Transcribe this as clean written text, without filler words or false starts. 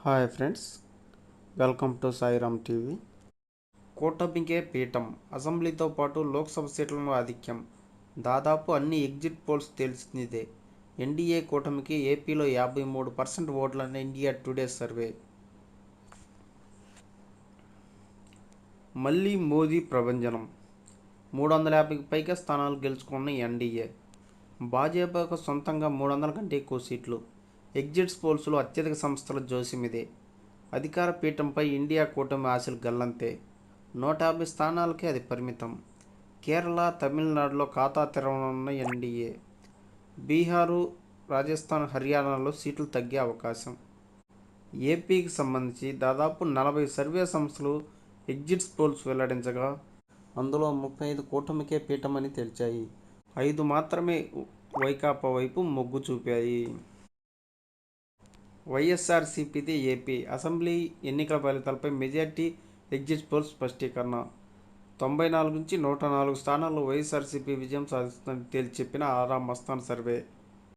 Hi friends, welcome to Sairam TV. కూటమికే పీఠం, అసెంబ్లీతో పాటు లోక్సభ సీట్లను ఆధిక్యం. దాదాపు అన్ని ఎగ్జిట్ పోల్స్ తెలిసిందే. ఎన్డీఏ కూటమికి ఏపీలో 53% ఓట్లని ఇండియా టుడే సర్వే. మళ్ళీ మోదీ ప్రభంజనం. 350కి పైగా స్థానాలు గెలుచుకున్న ఎన్డీఏ. భాజపాకు సొంతంగా 300 కంటే ఎక్కువ సీట్లు. ఎగ్జిట్ పోల్స్లో అత్యధిక సంస్థల జోసిమిదే. అధికార పీఠంపై ఇండియా కూటమి ఆశలు గల్లంతే. 150 స్థానాలకే అది పరిమితం. కేరళ, తమిళనాడులో ఖాతా తెరవనున్న ఎన్డీఏ. బీహారు, రాజస్థాన్, హర్యానాలో సీట్లు తగ్గే అవకాశం. ఏపీకి సంబంధించి దాదాపు 40 సర్వే సంస్థలు ఎగ్జిట్ పోల్స్ వెల్లడించగా అందులో 35 కూటమికే పీఠమని తేల్చాయి. 5 మాత్రమే వైకాపా వైపు మొగ్గు చూపాయి. వైఎస్ఆర్సీపీది ఏపీ అసెంబ్లీ ఎన్నికల ఫలితాలపై మెజార్టీ ఎగ్జిట్ పోల్స్ స్పష్టీకరణ. 94 నుంచి 104 స్థానాల్లో వైఎస్ఆర్సీపీ విజయం సాధిస్తుందని తేల్చి చెప్పిన ఆరా మస్తాన్ సర్వే.